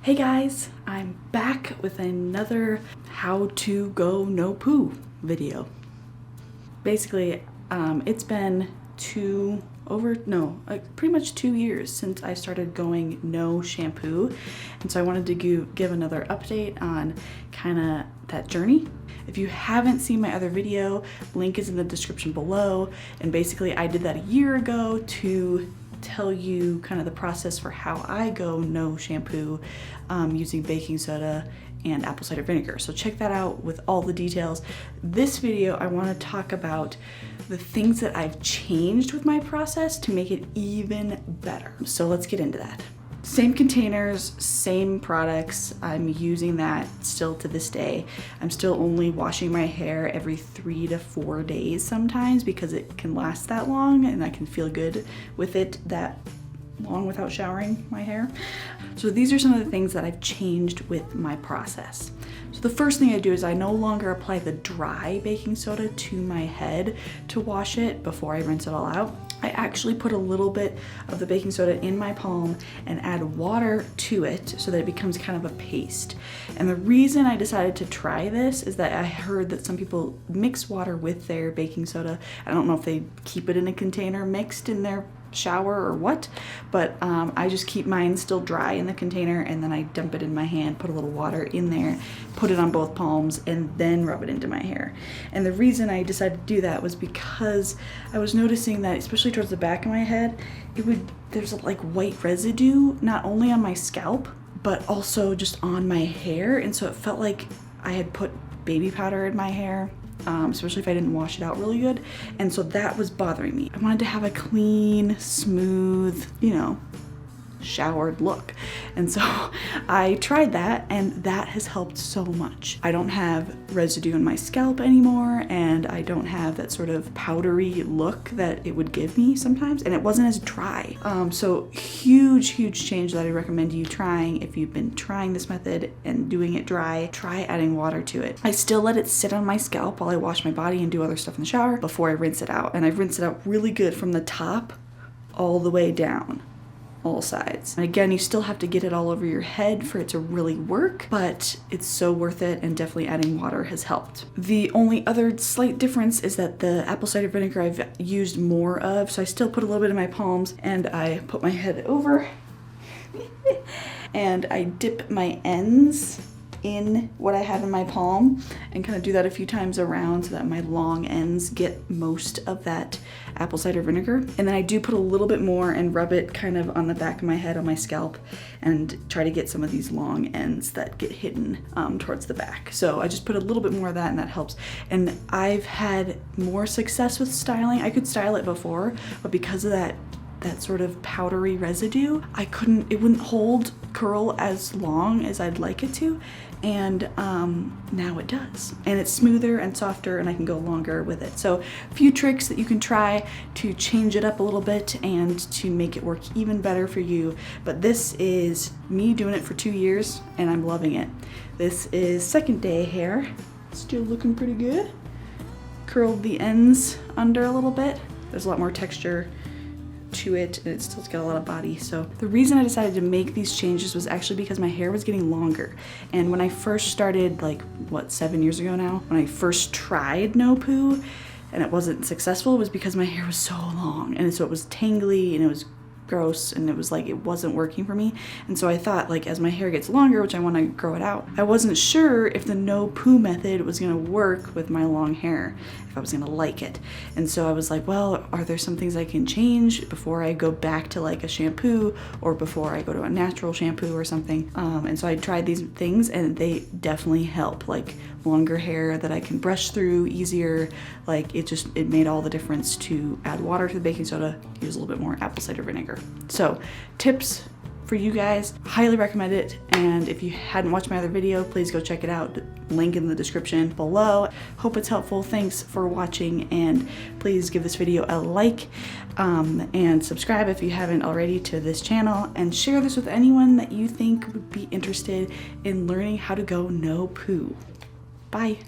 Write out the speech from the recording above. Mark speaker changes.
Speaker 1: Hey guys, I'm back with another how to go no poo video. Basically, it's been pretty much 2 years since I started going no shampoo. And so I wanted to give another update on kind of that journey. If you haven't seen my other video, link is in the description below. And basically I did that a year ago to tell you kind of the process for how I go no shampoo using baking soda and apple cider vinegar. So check that out with all the details. This video, I want to talk about the things that I've changed with my process to make it even better. So let's get into that. Same containers, same products. I'm using that still to this day. I'm still only washing my hair every 3 to 4 days sometimes because it can last that long and I can feel good with it that long without showering my hair. So these are some of the things that I've changed with my process. So the first thing I do is I no longer apply the dry baking soda to my head to wash it before I rinse it all out. I actually put a little bit of the baking soda in my palm and add water to it so that it becomes kind of a paste. And the reason I decided to try this is that I heard that some people mix water with their baking soda. I don't know if they keep it in a container mixed in their shower or what, but I just keep mine still dry in the container and then I dump it in my hand, put a little water in there, put it on both palms, and then rub it into my hair. And the reason I decided to do that was because I was noticing that, especially towards the back of my head, there's like white residue, not only on my scalp, but also just on my hair. And so it felt like I had put baby powder in my hair. Especially if I didn't wash it out really good. And so that was bothering me. I wanted to have a clean, smooth, showered look. And so I tried that and that has helped so much. I don't have residue in my scalp anymore and I don't have that sort of powdery look that it would give me sometimes, and it wasn't as dry. So huge change that I recommend you trying. If you've been trying this method and doing it dry, try adding water to it. I still let it sit on my scalp while I wash my body and do other stuff in the shower before I rinse it out. And I rinse it out really good from the top all the way down. All sides. And again, you still have to get it all over your head for it to really work, but it's so worth it, and definitely adding water has helped. The only other slight difference is that the apple cider vinegar I've used more of, so I still put a little bit in my palms and I put my head over and I dip my ends in what I have in my palm and kind of do that a few times around so that my long ends get most of that apple cider vinegar. And then I do put a little bit more and rub it kind of on the back of my head, on my scalp, and try to get some of these long ends that get hidden towards the back. So I just put a little bit more of that and that helps. And I've had more success with styling. I could style it before, but because of that sort of powdery residue, it wouldn't hold curl as long as I'd like it to, and now it does, and it's smoother and softer and I can go longer with it. So a few tricks that you can try to change it up a little bit and to make it work even better for you. But this is me doing it for 2 years and I'm loving it. This is second day hair, still looking pretty good. Curled the ends under a little bit. There's a lot more texture to it and it's still got a lot of body. So the reason I decided to make these changes was actually because my hair was getting longer. And when I first started, 7 years ago now, when I first tried no poo and it wasn't successful, it was because my hair was so long, and so it was tangly and it was gross, and it was like it wasn't working for me. And so I thought, as my hair gets longer, which I want to grow it out, I wasn't sure if the no poo method was going to work with my long hair, if I was going to like it. And so I was like, well, are there some things I can change before I go back to a shampoo, or before I go to a natural shampoo or something? And so I tried these things and they definitely help, longer hair that I can brush through easier. It made all the difference to add water to the baking soda, use a little bit more apple cider vinegar. So tips for you guys, highly recommend it. And if you hadn't watched my other video, please go check it out. Link in the description below. Hope it's helpful. Thanks for watching, and please give this video a like and subscribe if you haven't already to this channel, and share this with anyone that you think would be interested in learning how to go no poo. Bye.